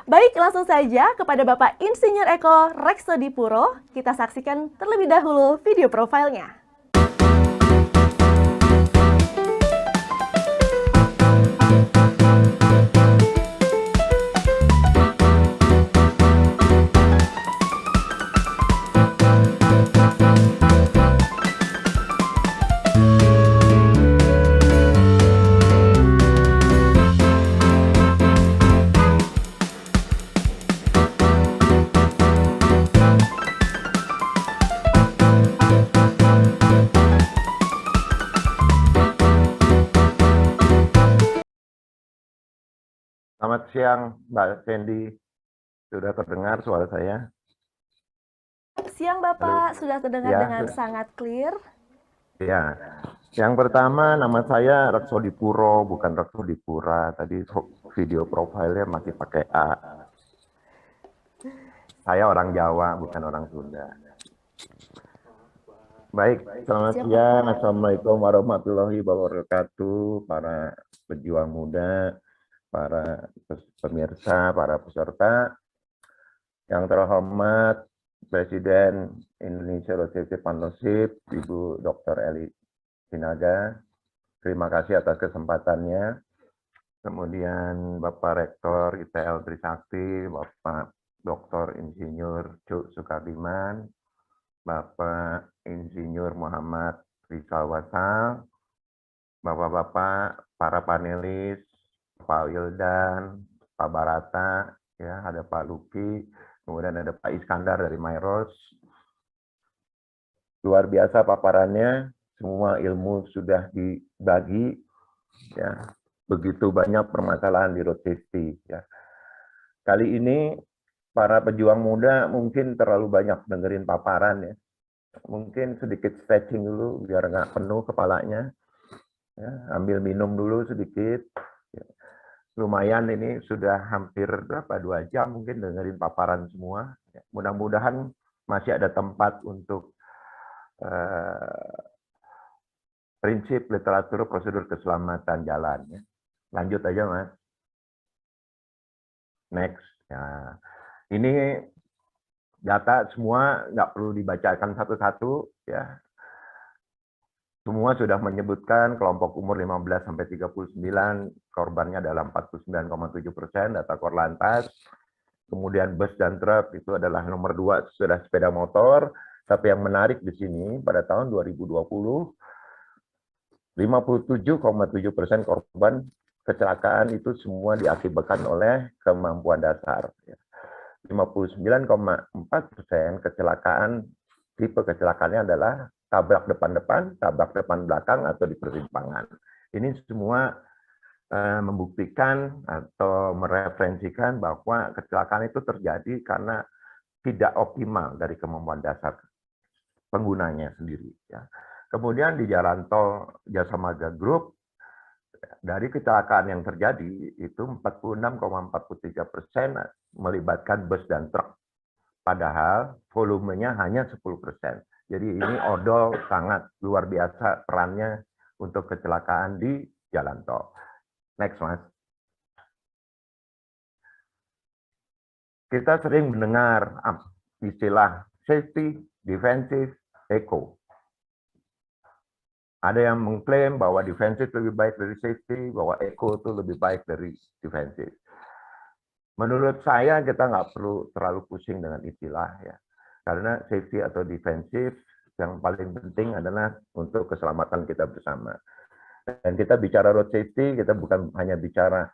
Baik, langsung saja kepada Bapak Insinyur Eko Reksodipuro, kita saksikan terlebih dahulu video profilnya. Selamat siang, Mbak Sandy. Sudah terdengar suara saya? Siang Bapak, Halo. sudah terdengar Ya, dengan sangat clear. ya. Yang pertama, nama saya Reksodipuro, bukan Reksodipura. Tadi video profilnya masih pakai A. Saya orang Jawa, bukan orang Sunda. Baik, selamat Siap siang. Bapak. Assalamualaikum warahmatullahi wabarakatuh. Para pejuang muda, para pemirsa, para peserta. Yang terhormat Presiden Indonesia Road Safety Partnership, Ibu Dr. Eli Sinaga. Terima kasih atas kesempatannya. Kemudian Bapak Rektor ITL Trisakti, Bapak Dr. Insinyur Cuk Sukardiman, Bapak Insinyur Muhammad Rizal Wasal, Bapak-bapak, para panelis, Pak Wildan, Pak Barata, ya, ada Pak Luki, kemudian ada Pak Iskandar dari Myros. Luar biasa paparannya, semua ilmu sudah dibagi, ya. Begitu banyak permasalahan di road safety, ya. Kali ini para pejuang muda mungkin terlalu banyak dengerin paparan, ya. Mungkin sedikit stretching dulu biar nggak penuh kepalanya, ya. Ambil minum dulu sedikit. Ya. Lumayan ini sudah hampir berapa 2 jam mungkin dengerin paparan semua. Ya. Mudah-mudahan masih ada tempat untuk prinsip literatur prosedur keselamatan jalan. Ya. Lanjut aja Mas. Next. Ya. Ini data semua nggak perlu dibacakan satu-satu. Ya. Semua sudah menyebutkan kelompok umur 15 sampai 39 korbannya adalah 49,7%, data Korlantas. Kemudian bus dan truk itu adalah nomor 2 sudah sepeda motor. Tapi yang menarik di sini pada tahun 2020 57,7% korban kecelakaan itu semua diakibatkan oleh kemampuan dasar. 59,4% kecelakaan, tipe kecelakaannya adalah tabrak depan-depan, tabrak depan belakang, atau di persimpangan. Ini semua membuktikan atau mereferensikan bahwa kecelakaan itu terjadi karena tidak optimal dari kemampuan dasar penggunanya sendiri. Ya. Kemudian di jalan tol Jasa Marga Group, dari kecelakaan yang terjadi itu 46,43% melibatkan bus dan truk. Padahal volumenya hanya 10%. Jadi ini odol sangat luar biasa perannya untuk kecelakaan di jalan tol. Next, Mas. Kita sering mendengar istilah safety, defensive, eco. Ada yang mengklaim bahwa defensive lebih baik dari safety, bahwa eco itu lebih baik dari defensive. Menurut saya kita nggak perlu terlalu pusing dengan istilah ya, karena safety atau defensive yang paling penting adalah untuk keselamatan kita bersama. Dan kita bicara road safety, kita bukan hanya bicara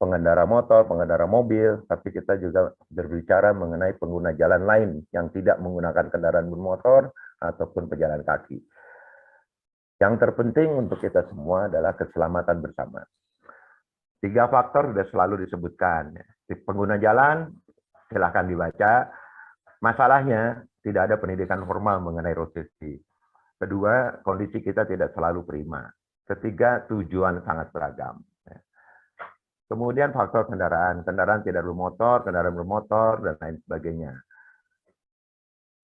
pengendara motor, pengendara mobil, tapi kita juga berbicara mengenai pengguna jalan lain yang tidak menggunakan kendaraan bermotor ataupun pejalan kaki. Yang terpenting untuk kita semua adalah keselamatan bersama. 3 faktor sudah selalu disebutkan. Pengguna jalan, silahkan dibaca. Masalahnya, tidak ada pendidikan formal mengenai road safety. Kedua, kondisi kita tidak selalu prima. Ketiga, tujuan sangat beragam. Kemudian faktor kendaraan tidak bermotor, kendaraan bermotor, dan lain sebagainya.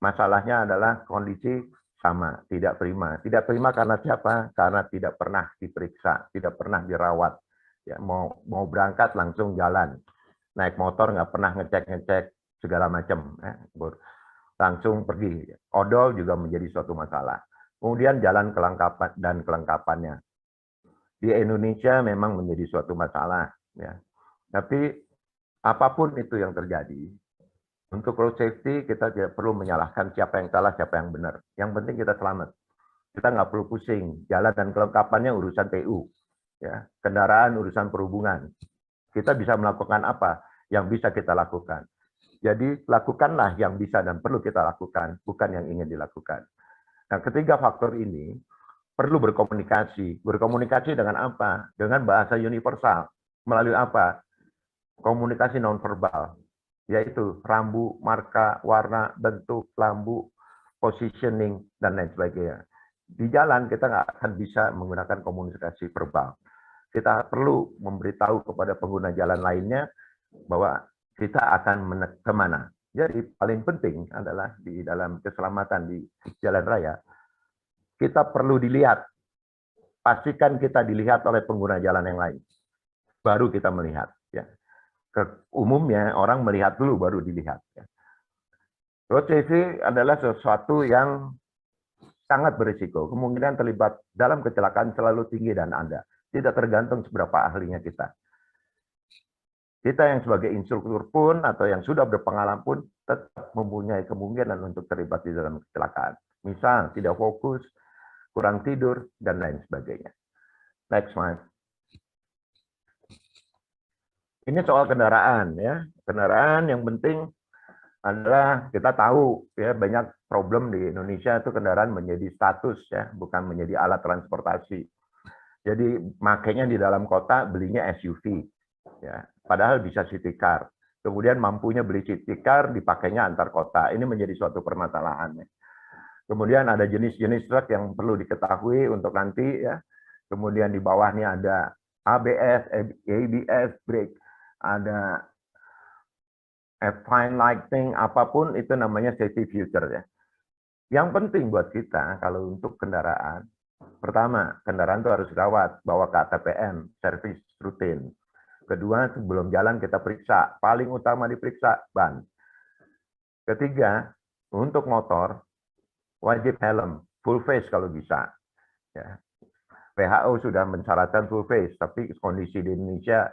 Masalahnya adalah kondisi sama, tidak prima. Tidak prima karena siapa? Karena tidak pernah diperiksa, tidak pernah dirawat. Ya, mau berangkat langsung jalan. naik motor nggak pernah ngecek segala macam, ya. Langsung pergi. Odol juga menjadi suatu masalah. Kemudian jalan kelengkapan dan kelengkapannya. Di Indonesia memang menjadi suatu masalah, ya. Tapi apapun itu yang terjadi, untuk road safety kita tidak perlu menyalahkan siapa yang salah, siapa yang benar. Yang penting kita selamat. Kita nggak perlu pusing. Jalan dan kelengkapannya urusan PU, ya. Kendaraan urusan perhubungan. Kita bisa melakukan apa yang bisa kita lakukan. Jadi lakukanlah yang bisa dan perlu kita lakukan, bukan yang ingin dilakukan. Nah, ketiga faktor ini perlu berkomunikasi. Berkomunikasi dengan apa? Dengan bahasa universal. Melalui apa? Komunikasi nonverbal, yaitu rambu, marka, warna, bentuk, lampu, positioning, dan lain sebagainya. Di jalan kita nggak akan bisa menggunakan komunikasi verbal. Kita perlu memberitahu kepada pengguna jalan lainnya bahwa kita akan kemana. Jadi paling penting adalah di dalam keselamatan di jalan raya, kita perlu dilihat. Pastikan kita dilihat oleh pengguna jalan yang lain. Baru kita melihat. Ya. Umumnya orang melihat dulu baru dilihat. Ya. Road safety adalah sesuatu yang sangat berisiko. Kemungkinan terlibat dalam kecelakaan selalu tinggi dan ada. Tidak tergantung seberapa ahlinya kita. Kita yang sebagai instruktur pun atau yang sudah berpengalaman pun tetap mempunyai kemungkinan untuk terlibat di dalam kecelakaan. Misal tidak fokus, kurang tidur, dan lain sebagainya. Next slide. Ini soal kendaraan, ya. Kendaraan yang penting adalah kita tahu ya banyak problem di Indonesia itu kendaraan menjadi status ya, bukan menjadi alat transportasi. Jadi makanya di dalam kota belinya SUV, ya. Padahal bisa city car. Kemudian mampunya beli city car dipakainya antar kota. Ini menjadi suatu permasalahan. Ya. Kemudian ada jenis-jenis truk yang perlu diketahui untuk nanti ya. Kemudian di bawahnya ada ABS, ABS, brake, ada fine lighting, apapun itu namanya safety feature ya. Yang penting buat kita kalau untuk kendaraan, pertama, kendaraan itu harus dirawat, bawa ke ATPM, servis rutin. Kedua, sebelum jalan kita periksa, paling utama diperiksa ban. Ketiga, untuk motor, wajib helm, full face kalau bisa. Ya. WHO sudah mensyaratkan full face, tapi kondisi di Indonesia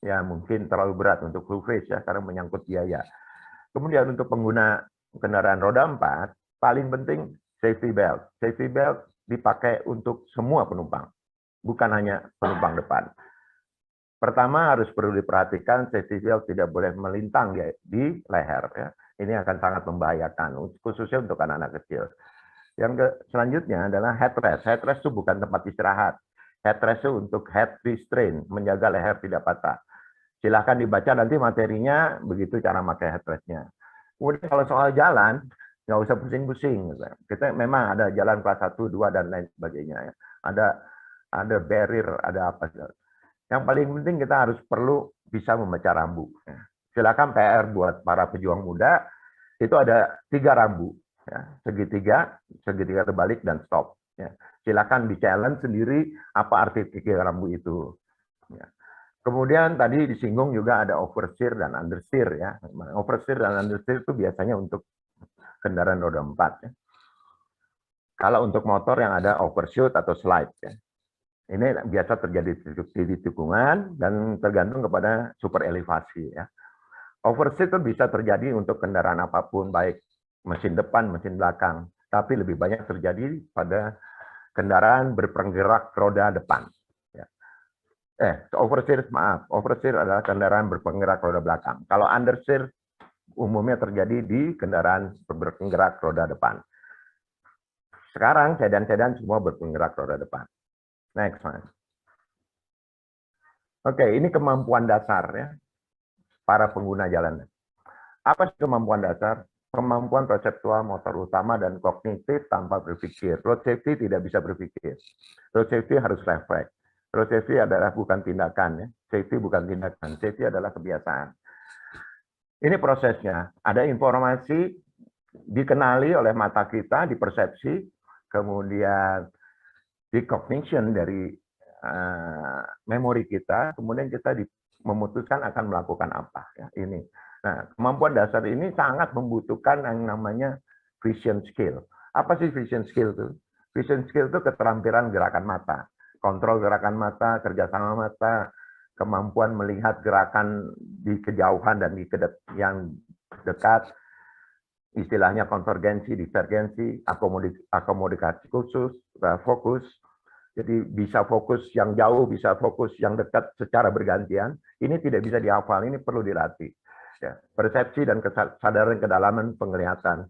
ya mungkin terlalu berat untuk full face ya, karena menyangkut biaya. Kemudian untuk pengguna kendaraan roda 4, paling penting safety belt. Safety belt dipakai untuk semua penumpang, bukan hanya penumpang depan. Pertama harus perlu diperhatikan safety belt tidak boleh melintang di leher. Ya. Ini akan sangat membahayakan, khususnya untuk anak-anak kecil. Yang selanjutnya adalah headrest. Headrest itu bukan tempat istirahat. Headrest itu untuk head restraint, menjaga leher tidak patah. Silahkan dibaca nanti materinya, begitu cara pakai headrestnya. Kemudian kalau soal jalan, nggak usah pusing-pusing. Kita memang ada jalan kelas 1, 2, dan lain sebagainya. Ada barrier, ada apa. Yang paling penting kita harus perlu bisa membaca rambu. Silakan PR buat para pejuang muda, itu ada 3 rambu. Ya, segitiga terbalik, dan stop. Ya. Silakan di-challenge sendiri apa arti 3 rambu itu. Ya. Kemudian tadi disinggung juga ada oversteer dan understeer. Ya. Oversteer dan understeer itu biasanya untuk kendaraan roda 4. Ya. Kalau untuk motor yang ada overshoot atau slide. Ya. Ini biasa terjadi di tikungan dan tergantung kepada super elevasi. Ya. Overshoot itu bisa terjadi untuk kendaraan apapun, baik mesin depan, mesin belakang. Tapi lebih banyak terjadi pada kendaraan berpenggerak roda depan. Ya. Oversteer adalah kendaraan berpenggerak roda belakang. Kalau understeer umumnya terjadi di kendaraan berpenggerak roda depan. Sekarang sedan-sedan semua berpenggerak roda depan. Next one. Oke, ini kemampuan dasar ya para pengguna jalan. Apa sih kemampuan dasar? Kemampuan perseptual, motor utama, dan kognitif tanpa berpikir. Road safety tidak bisa berpikir. Road safety harus refleks. Road safety adalah bukan tindakan. Ya. Safety bukan tindakan. Safety adalah kebiasaan. Ini prosesnya. Ada informasi dikenali oleh mata kita, dipersepsi, kemudian di cognition dari memori kita, kemudian kita memutuskan akan melakukan apa. Ya, ini. Nah, kemampuan dasar ini sangat membutuhkan yang namanya vision skill. Apa sih vision skill itu? Vision skill itu keterampilan gerakan mata, kontrol gerakan mata, kerjasama mata, kemampuan melihat gerakan di kejauhan dan di yang dekat, istilahnya konvergensi, divergensi, akomodasi khusus, fokus. Jadi bisa fokus yang jauh, bisa fokus yang dekat secara bergantian. Ini tidak bisa dihafal, ini perlu dilatih. Ya, persepsi dan kesadaran kedalaman penglihatan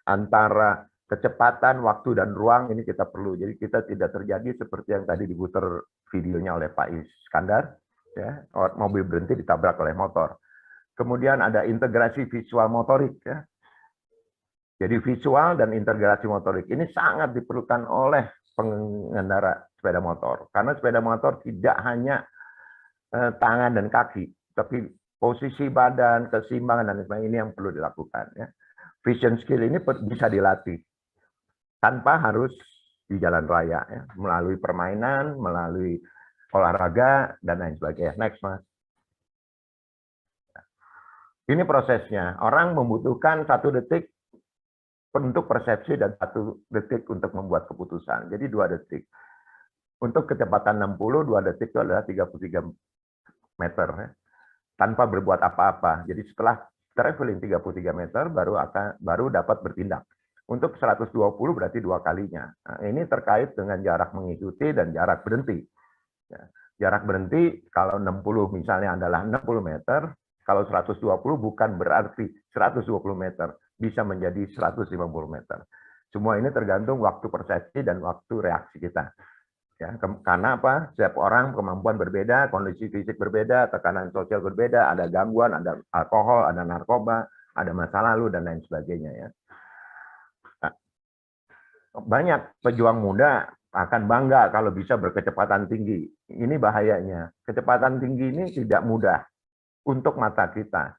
antara kecepatan, waktu, dan ruang ini kita perlu. Jadi kita tidak terjadi seperti yang tadi diputar videonya oleh Pak Iskandar, ya, mobil berhenti ditabrak oleh motor. Kemudian ada integrasi visual motorik. Ya. Jadi visual dan integrasi motorik ini sangat diperlukan oleh pengendara sepeda motor. Karena sepeda motor tidak hanya tangan dan kaki, tapi posisi badan, keseimbangan, dan sebagainya ini yang perlu dilakukan. Ya. Vision skill ini bisa dilatih tanpa harus di jalan raya, ya. Melalui permainan, melalui olahraga, dan lain sebagainya. Next, Mas. Ini prosesnya. Orang membutuhkan 1 detik untuk persepsi dan 1 detik untuk membuat keputusan. Jadi 2 detik. Untuk kecepatan 60, 2 detik itu adalah 33 meter. Ya. Tanpa berbuat apa-apa. Jadi setelah traveling 33 meter, baru dapat bertindak. Untuk 120 berarti 2 kalinya. Nah, ini terkait dengan jarak mengikuti dan jarak berhenti. Ya. Jarak berhenti, kalau 60 misalnya adalah 60 meter, kalau 120 bukan berarti 120 meter. Bisa menjadi 150 meter. Semua ini tergantung waktu persepsi dan waktu reaksi kita. Ya, karena apa? Setiap orang kemampuan berbeda, kondisi fisik berbeda, tekanan sosial berbeda, ada gangguan, ada alkohol, ada narkoba, ada masa lalu, dan lain sebagainya. Ya. Nah, banyak pejuang muda akan bangga kalau bisa berkecepatan tinggi. Ini bahayanya. Kecepatan tinggi ini tidak mudah untuk mata kita.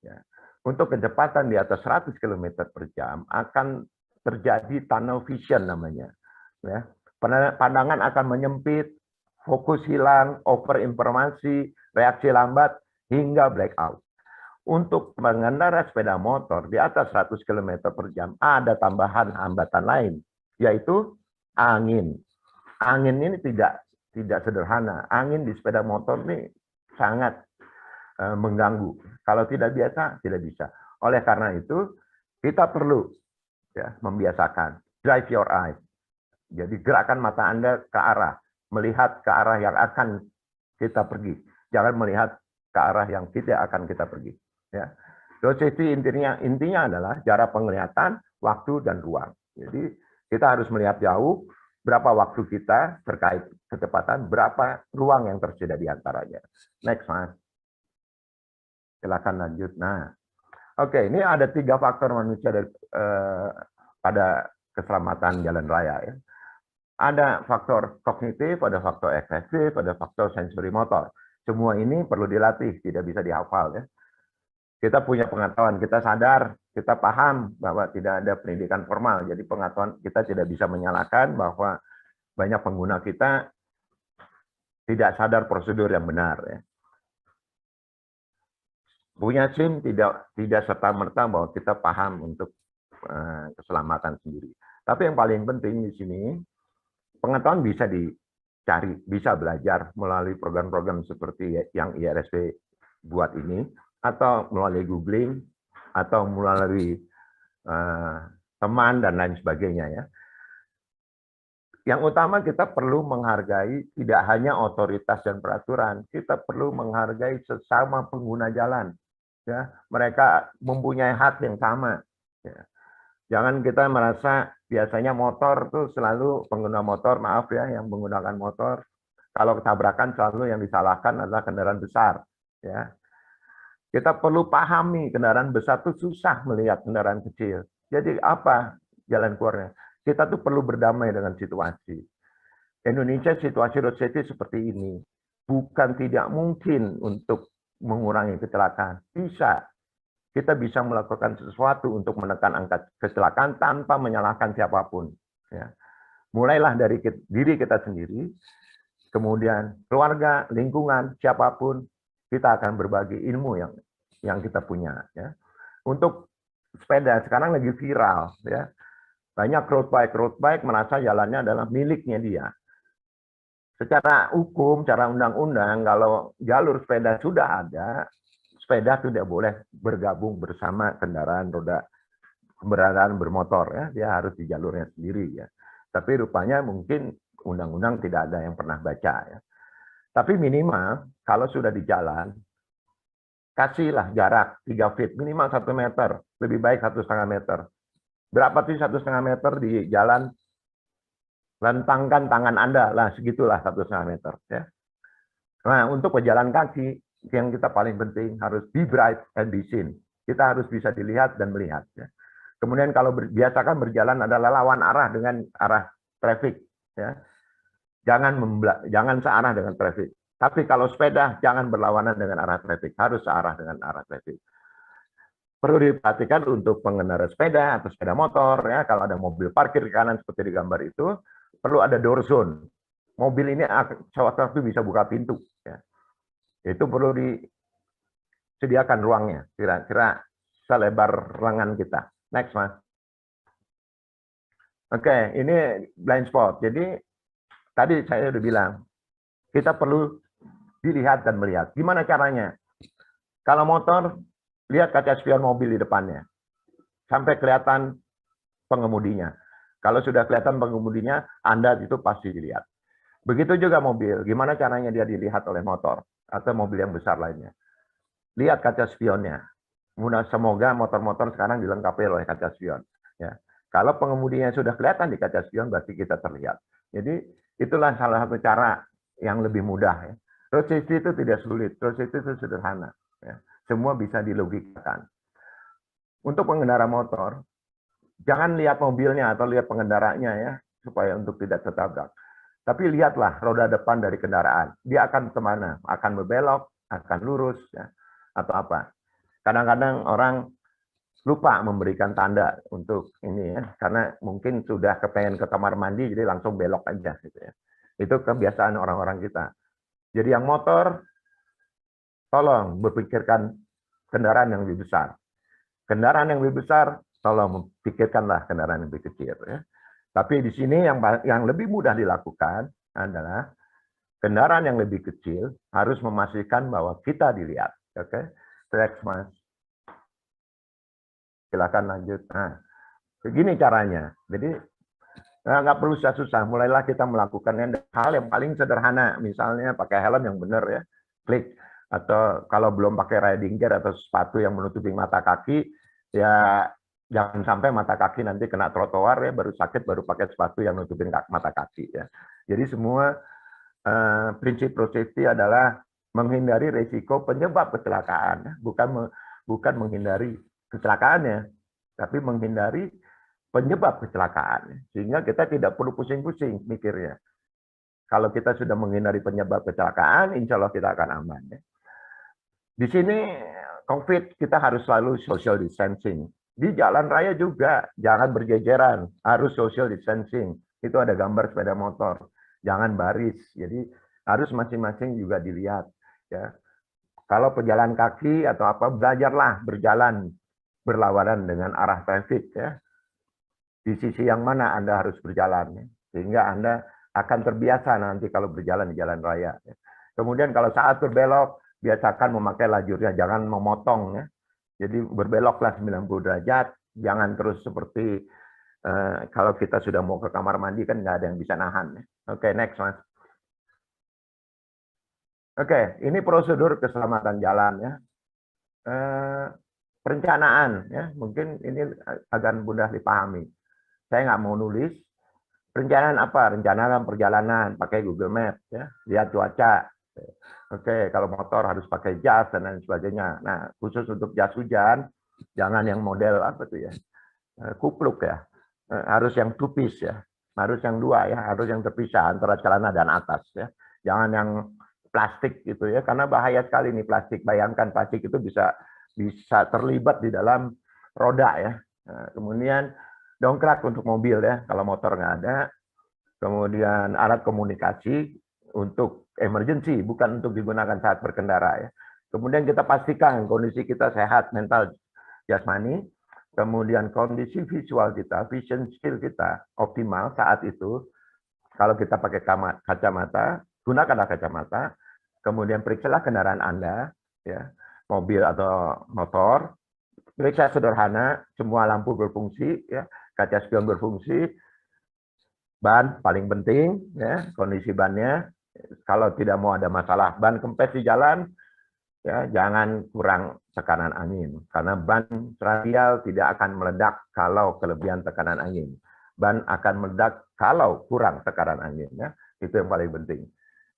Ya. Untuk kecepatan di atas 100 km per jam akan terjadi tunnel vision namanya. Ya. Pandangan akan menyempit, fokus hilang, overinformasi, reaksi lambat, hingga blackout. Untuk pengendara sepeda motor di atas 100 km per jam ada tambahan hambatan lain, yaitu angin. Angin ini tidak sederhana. Angin di sepeda motor ini sangat mengganggu. Kalau tidak biasa, tidak bisa. Oleh karena itu, kita perlu ya, membiasakan. Drive your eyes. Jadi gerakan mata Anda ke arah, melihat ke arah yang akan kita pergi. Jangan melihat ke arah yang tidak akan kita pergi. Ya. Road safety intinya adalah jarak penglihatan, waktu, dan ruang. Jadi kita harus melihat jauh, berapa waktu kita terkait kecepatan, berapa ruang yang tersedia di antaranya. Next, Mas. Silakan lanjut. Nah, oke, ini ada 3 faktor manusia pada keselamatan jalan raya. Ya. Ada faktor kognitif, ada faktor eksesif, ada faktor sensori motor. Semua ini perlu dilatih, tidak bisa dihafal. Ya. Kita punya pengetahuan, kita sadar, kita paham bahwa tidak ada pendidikan formal. Jadi pengetahuan kita tidak bisa menyalahkan bahwa banyak pengguna kita tidak sadar prosedur yang benar. Ya. Punya SIM tidak serta-merta bahwa kita paham untuk keselamatan sendiri. Tapi yang paling penting di sini, pengetahuan bisa dicari, bisa belajar melalui program-program seperti yang IRSP buat ini, atau melalui googling, atau melalui teman, dan lain sebagainya. Ya. Yang utama kita perlu menghargai tidak hanya otoritas dan peraturan, kita perlu menghargai sesama pengguna jalan. Ya. Mereka mempunyai hak yang sama. Ya. Jangan kita merasa biasanya motor tuh selalu pengguna motor, maaf ya, yang menggunakan motor. Kalau tabrakan selalu yang disalahkan adalah kendaraan besar. Ya. Kita perlu pahami kendaraan besar tuh susah melihat kendaraan kecil. Jadi apa jalan keluarnya? Kita tuh perlu berdamai dengan situasi. Indonesia situasi road safety seperti ini. Bukan tidak mungkin untuk mengurangi kecelakaan. Bisa. Kita bisa melakukan sesuatu untuk menekan angka kecelakaan tanpa menyalahkan siapapun. Ya. Mulailah dari diri kita sendiri, kemudian keluarga, lingkungan, siapapun, kita akan berbagi ilmu yang kita punya. Ya. Untuk sepeda sekarang lagi viral, ya. Banyak road bike merasa jalannya adalah miliknya dia. Secara hukum, secara undang-undang, kalau jalur sepeda sudah ada, sepeda tidak boleh bergabung bersama kendaraan bermotor, ya. Dia harus di jalurnya sendiri, ya. Tapi rupanya mungkin undang-undang tidak ada yang pernah baca, ya. Tapi minimal kalau sudah di jalan, kasihlah jarak 3 feet, minimal 1 meter, lebih baik 1,5 meter. Berapa sih 1,5 meter di jalan? Rentangkan tangan Anda, lah segitulah 1,5 meter. Ya. Nah, untuk pejalan kaki, yang kita paling penting harus be bright and be seen. Kita harus bisa dilihat dan melihat. Ya. Kemudian kalau biasakan berjalan adalah lawan arah dengan arah traffic. Ya. Jangan searah dengan traffic. Tapi kalau sepeda, jangan berlawanan dengan arah traffic. Harus searah dengan arah traffic. Perlu diperhatikan untuk pengendara sepeda atau sepeda motor, ya, kalau ada mobil parkir di kanan seperti di gambar itu, perlu ada door zone. Mobil ini sewaktu-waktu bisa buka pintu. Ya. Itu perlu disediakan ruangnya, kira-kira selebar lengan kita. Next, Mas. Oke, ini blind spot. Jadi, tadi saya udah bilang, kita perlu dilihat dan melihat. Gimana caranya? Kalau motor, lihat kaca spion mobil di depannya. Sampai kelihatan pengemudinya. Kalau sudah kelihatan pengemudinya, Anda itu pasti dilihat. Begitu juga mobil. Gimana caranya dia dilihat oleh motor atau mobil yang besar lainnya? Lihat kaca spionnya. Semoga motor-motor sekarang dilengkapi oleh kaca spion. Ya. Kalau pengemudinya sudah kelihatan di kaca spion, berarti kita terlihat. Jadi itulah salah satu cara yang lebih mudah. Ya. Road safety itu tidak sulit. Road safety itu sederhana. Ya. Semua bisa dilogikakan. Untuk pengendara motor, jangan lihat mobilnya atau lihat pengendaranya ya, supaya untuk tidak tertabrak. Tapi lihatlah roda depan dari kendaraan. Dia akan kemana? Akan berbelok, akan lurus, ya, atau apa. Kadang-kadang orang lupa memberikan tanda untuk ini ya, karena mungkin sudah kepengen ke kamar mandi, jadi langsung belok aja. Gitu ya. Itu kebiasaan orang-orang kita. Jadi yang motor, tolong berpikirkan kendaraan yang lebih besar. Kendaraan yang lebih besar, tolong pikirkanlah kendaraan yang lebih kecil. Ya. Tapi di sini yang lebih mudah dilakukan adalah kendaraan yang lebih kecil harus memastikan bahwa kita dilihat. Oke, next, Mas. Silakan lanjut. Nah, begini caranya. Jadi nggak perlu susah-susah. Mulailah kita melakukan hal yang paling sederhana. Misalnya pakai helm yang benar ya, klik. Atau kalau belum pakai riding gear atau sepatu yang menutupi mata kaki, ya jangan sampai mata kaki nanti kena trotoar ya, baru sakit, baru pakai sepatu yang nutupin mata kaki ya. Jadi semua prinsip road safety adalah menghindari risiko penyebab kecelakaan, bukan menghindari kecelakaannya, tapi menghindari penyebab kecelakaan. Sehingga kita tidak perlu pusing-pusing mikirnya. Kalau kita sudah menghindari penyebab kecelakaan, insya Allah kita akan aman. Ya. Di sini COVID kita harus selalu social distancing. Di jalan raya juga jangan berjejeran, harus social distancing. Itu ada gambar sepeda motor, jangan baris. Jadi harus masing-masing juga dilihat. Ya. Kalau pejalan kaki atau apa, belajarlah berjalan berlawanan dengan arah traffic. Ya. Di sisi yang mana Anda harus berjalan, ya. Sehingga Anda akan terbiasa nanti kalau berjalan di jalan raya. Ya. Kemudian kalau saat berbelok, biasakan memakai lajurnya, jangan memotong ya. Jadi berbeloklah 90 derajat, jangan terus seperti kalau kita sudah mau ke kamar mandi kan nggak ada yang bisa nahan. Ya. Oke, next, Mas. Oke, ini prosedur keselamatan jalan ya. Perencanaan ya, mungkin ini agak mudah dipahami. Saya nggak mau nulis. Perencanaan apa? Rencanakan perjalanan, pakai Google Maps ya, lihat cuaca. Oke, kalau motor harus pakai jas dan lain sebagainya. Nah, khusus untuk jas hujan, jangan yang model apa tuh ya, kupluk ya, harus yang two-piece ya, harus yang dua ya, harus yang terpisah antara celana dan atas ya. Jangan yang plastik gitu ya, karena bahaya sekali nih plastik. Bayangkan plastik itu bisa terlibat di dalam roda ya. Nah, kemudian dongkrak untuk mobil ya, kalau motor nggak ada. Kemudian alat komunikasi untuk emergency, bukan untuk digunakan saat berkendara ya. Kemudian kita pastikan kondisi kita sehat, mental, jasmani. Kemudian kondisi visual kita, vision skill kita optimal saat itu. Kalau kita pakai kacamata, gunakanlah kacamata. Kemudian periksalah kendaraan Anda, ya, mobil atau motor. Periksa sederhana, semua lampu berfungsi, ya, kaca spion berfungsi, ban paling penting, ya, kondisi bannya. Kalau tidak mau ada masalah ban kempes di jalan, ya, jangan kurang tekanan angin, karena ban radial tidak akan meledak kalau kelebihan tekanan angin. Ban akan meledak kalau kurang tekanan angin, ya. Itu yang paling penting.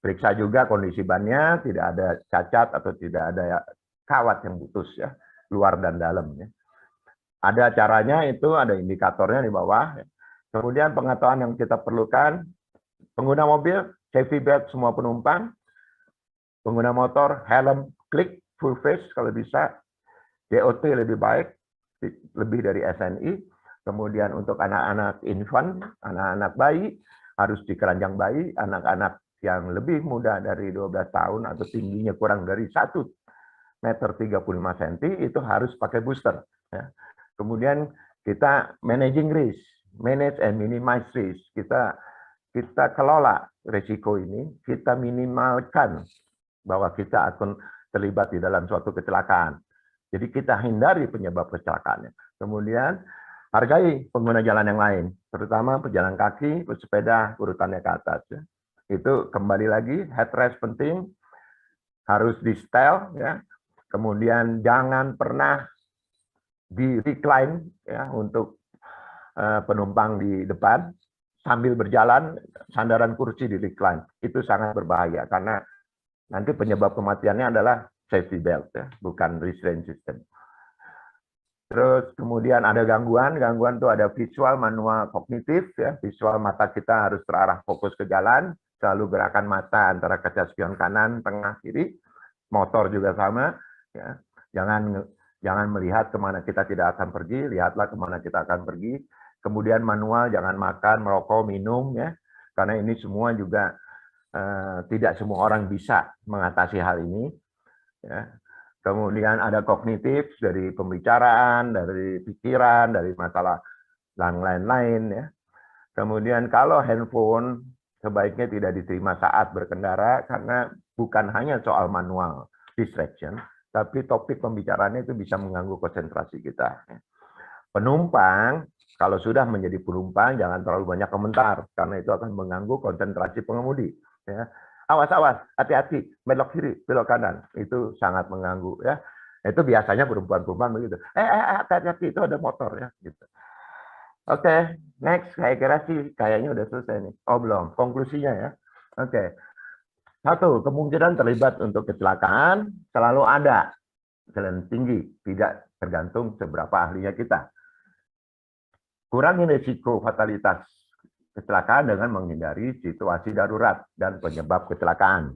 Periksa juga kondisi bannya, tidak ada cacat atau tidak ada kawat yang putus, ya, luar dan dalam, ya. Ada caranya, itu ada indikatornya di bawah. Kemudian pengetahuan yang kita perlukan, pengguna mobil, safety belt semua penumpang, pengguna motor, helm, klik, full face kalau bisa, DOT lebih baik, lebih dari SNI. Kemudian untuk anak-anak infant, anak-anak bayi, harus di keranjang bayi, anak-anak yang lebih muda dari 12 tahun atau tingginya kurang dari 1 meter 35 cm itu harus pakai booster. Ya. Kemudian kita managing risk, manage and minimize risk. Kita kelola risiko ini, kita minimalkan bahwa kita akan terlibat di dalam suatu kecelakaan. Jadi kita hindari penyebab kecelakaannya. Kemudian hargai pengguna jalan yang lain, terutama pejalan kaki, pesepeda, urutannya ke atas. Ya. Itu kembali lagi, headrest penting, harus di setel, ya. Kemudian jangan pernah di recline, ya, untuk penumpang di depan sambil berjalan, sandaran kursi di recline. Itu sangat berbahaya karena nanti penyebab kematiannya adalah safety belt, ya, bukan restraint system. Terus kemudian ada gangguan itu ada visual, manual, kognitif, ya. Visual, mata kita harus terarah fokus ke jalan, selalu gerakan mata antara kaca spion kanan, tengah, kiri. Motor juga sama, ya. Jangan melihat kemana kita tidak akan pergi, lihatlah kemana kita akan pergi. Kemudian manual, jangan makan, merokok, minum, ya. Karena ini semua juga tidak semua orang bisa mengatasi hal ini, ya. Kemudian ada kognitif dari pembicaraan, dari pikiran, dari masalah dan lain-lain, ya. Kemudian kalau handphone sebaiknya tidak diterima saat berkendara karena bukan hanya soal manual distraction, tapi topik pembicaraannya itu bisa mengganggu konsentrasi kita. Penumpang, kalau sudah menjadi penumpang jangan terlalu banyak komentar karena itu akan mengganggu konsentrasi pengemudi, ya. Awas, hati-hati, belok kiri, belok kanan, itu sangat mengganggu, ya. Itu biasanya perempuan-perempuan begitu. Hati-hati, itu ada motor, ya, gitu. Oke, next, saya kira sih kayaknya udah selesai nih. Oh, belum, konklusinya, ya. Oke. 1, kemungkinan terlibat untuk kecelakaan selalu ada, jalan tinggi, tidak tergantung seberapa ahlinya kita. Kurangi risiko fatalitas kecelakaan dengan menghindari situasi darurat dan penyebab kecelakaan.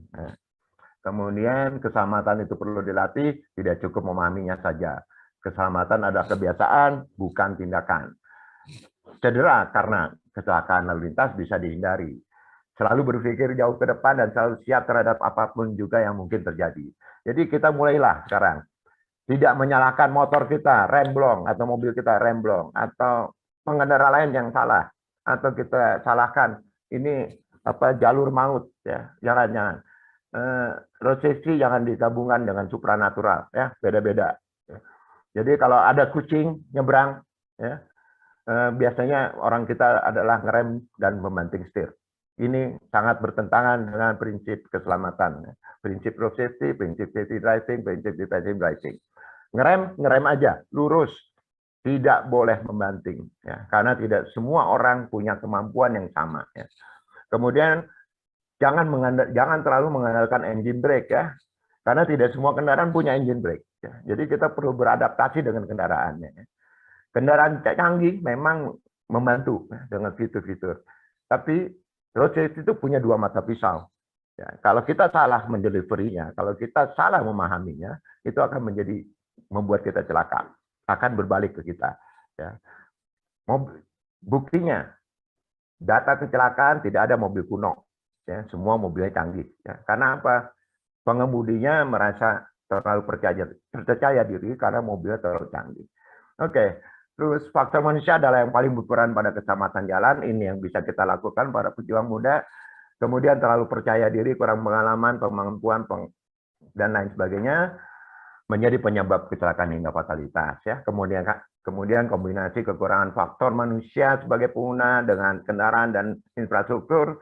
Kemudian keselamatan itu perlu dilatih, tidak cukup memahaminya saja. Keselamatan adalah kebiasaan, bukan tindakan. Cedera karena kecelakaan lalu lintas bisa dihindari. Selalu berpikir jauh ke depan dan selalu siap terhadap apapun juga yang mungkin terjadi. Jadi kita mulailah sekarang. Tidak menyalahkan motor kita remblong atau mobil kita remblong atau pengendara lain yang salah atau kita salahkan ini jalur maut, ya. Jangan road safety jangan digabungkan dengan supranatural, ya, beda-beda. Jadi kalau ada kucing nyebrang, ya, biasanya orang kita adalah ngerem dan membanting setir. Ini sangat bertentangan dengan prinsip keselamatan, prinsip road safety, prinsip safety driving, prinsip defensive driving. Ngerem aja, lurus, tidak boleh membanting, ya, karena tidak semua orang punya kemampuan yang sama, ya. Kemudian jangan terlalu mengandalkan engine brake, ya, karena tidak semua kendaraan punya engine brake, ya. Jadi kita perlu beradaptasi dengan kendaraannya, ya. Kendaraan canggih memang membantu, ya, dengan fitur-fitur, tapi road safety itu punya 2 mata pisau, ya. Kalau kita salah mendeliverynya, kalau kita salah memahaminya, itu akan membuat kita celaka, akan berbalik ke kita, ya. Buktinya data kecelakaan tidak ada mobil kuno, ya, semua mobilnya canggih, ya. Karena apa? Pengemudinya merasa terlalu percaya diri karena mobilnya terlalu canggih. Oke, terus faktor manusia adalah yang paling berperan pada keselamatan jalan. Ini yang bisa kita lakukan para pejuang muda. Kemudian terlalu percaya diri, kurang pengalaman, kemampuan, dan lain sebagainya menjadi penyebab kecelakaan hingga fatalitas. Ya, kemudian kombinasi kekurangan faktor manusia sebagai pengguna dengan kendaraan dan infrastruktur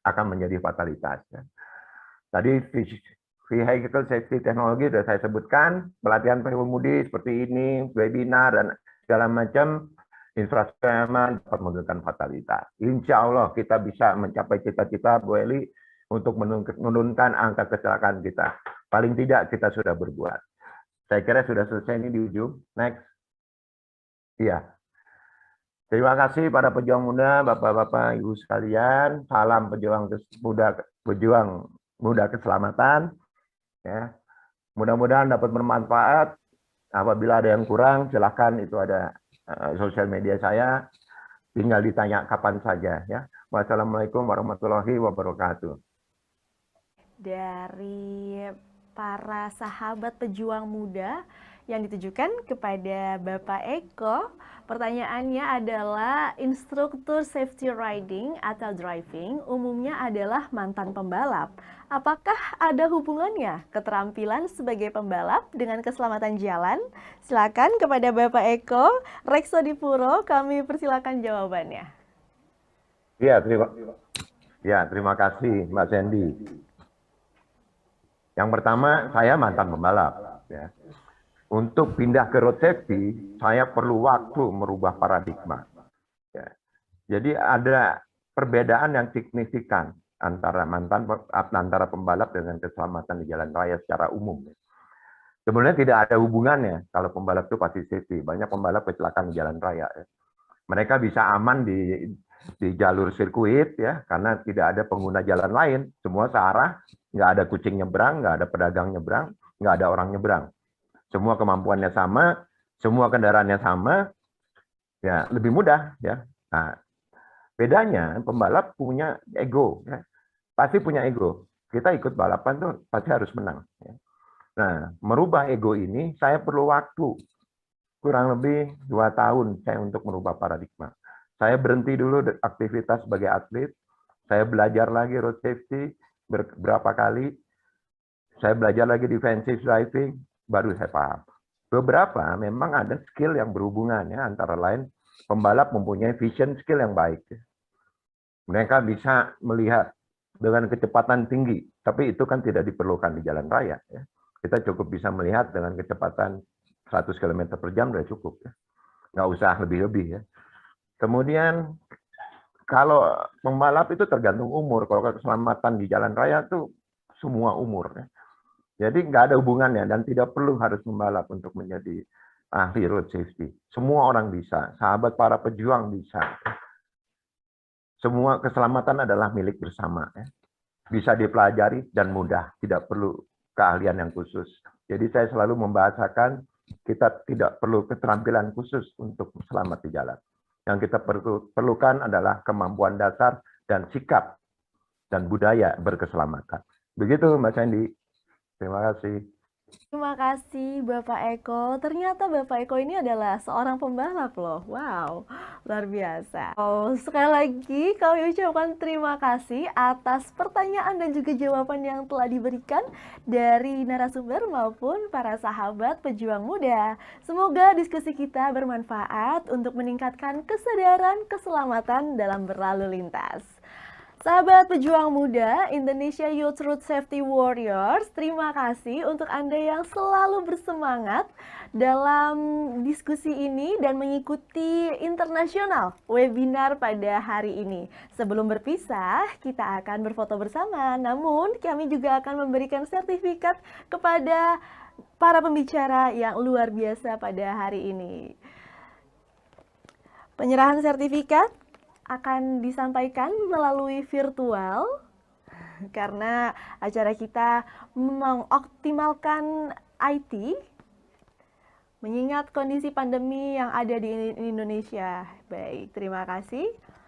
akan menjadi fatalitas. Ya. Tadi vehicle safety technology sudah saya sebutkan, pelatihan pengemudi seperti ini, webinar dan segala macam infrastruktur yang dapat menurunkan fatalitas. Insya Allah kita bisa mencapai cita-cita Bu Eli untuk menurunkan angka kecelakaan kita. Paling tidak kita sudah berbuat. Saya kira sudah selesai ini di ujung. Next. Iya. Terima kasih para pejuang muda, Bapak-bapak, Ibu sekalian. Salam pejuang muda keselamatan. Ya. Mudah-mudahan dapat bermanfaat. Apabila ada yang kurang, silakan itu ada sosial media saya. Tinggal ditanya kapan saja. Ya. Wassalamualaikum warahmatullahi wabarakatuh. Dari para sahabat pejuang muda yang ditujukan kepada Bapak Eko, pertanyaannya adalah instruktur safety riding atau driving umumnya adalah mantan pembalap. Apakah ada hubungannya keterampilan sebagai pembalap dengan keselamatan jalan? Silakan kepada Bapak Eko Reksodipuro, kami persilakan jawabannya. Terima kasih Mbak Sandy. Yang pertama, saya mantan pembalap. Ya. Untuk pindah ke road safety, saya perlu waktu merubah paradigma. Ya. Jadi ada perbedaan yang signifikan antara pembalap dengan keselamatan di jalan raya secara umum. Sebenarnya tidak ada hubungannya kalau pembalap itu pasti safety. Banyak pembalap kecelakaan di jalan raya. Ya. Mereka bisa aman di jalur sirkuit ya, karena tidak ada pengguna jalan lain, semua searah, nggak ada kucing nyebrang, nggak ada pedagang nyebrang, nggak ada orang nyebrang. Semua kemampuannya sama, semua kendaraannya sama, ya lebih mudah ya. Nah, bedanya pembalap punya ego, ya. Pasti punya ego. Kita ikut balapan tuh pasti harus menang. Ya. Nah, merubah ego ini saya perlu waktu kurang lebih 2 tahun saya untuk merubah paradigma. Saya berhenti dulu aktivitas sebagai atlet, saya belajar lagi road safety berapa kali, saya belajar lagi defensive driving, baru saya paham. Beberapa memang ada skill yang berhubungan ya, antara lain pembalap mempunyai vision skill yang baik. Mereka bisa melihat dengan kecepatan tinggi, tapi itu kan tidak diperlukan di jalan raya. Ya. Kita cukup bisa melihat dengan kecepatan 100 km per jam sudah cukup. Ya. Nggak usah lebih-lebih ya. Kemudian kalau pembalap itu tergantung umur. Kalau keselamatan di jalan raya itu semua umur. Ya. Jadi nggak ada hubungannya dan tidak perlu harus membalap untuk menjadi ahli road safety. Semua orang bisa. Sahabat para pejuang bisa. Semua keselamatan adalah milik bersama. Ya. Bisa dipelajari dan mudah. Tidak perlu keahlian yang khusus. Jadi saya selalu membahasakan kita tidak perlu keterampilan khusus untuk selamat di jalan. Yang kita perlukan adalah kemampuan dasar dan sikap dan budaya berkeselamatan. Begitu Mbak Sandy. Terima kasih. Terima kasih Bapak Eko. Ternyata Bapak Eko ini adalah seorang pembalap loh. Wow, luar biasa. Sekali lagi kami ucapkan terima kasih atas pertanyaan dan juga jawaban yang telah diberikan dari narasumber maupun para sahabat pejuang muda. Semoga diskusi kita bermanfaat untuk meningkatkan kesadaran keselamatan dalam berlalu lintas. Sahabat pejuang muda Indonesia Youth Road Safety Warriors, terima kasih untuk Anda yang selalu bersemangat dalam diskusi ini dan mengikuti internasional webinar pada hari ini. Sebelum berpisah, kita akan berfoto bersama, namun kami juga akan memberikan sertifikat kepada para pembicara yang luar biasa pada hari ini. Penyerahan sertifikat akan disampaikan melalui virtual karena acara kita mengoptimalkan IT mengingat kondisi pandemi yang ada di Indonesia. Baik, terima kasih.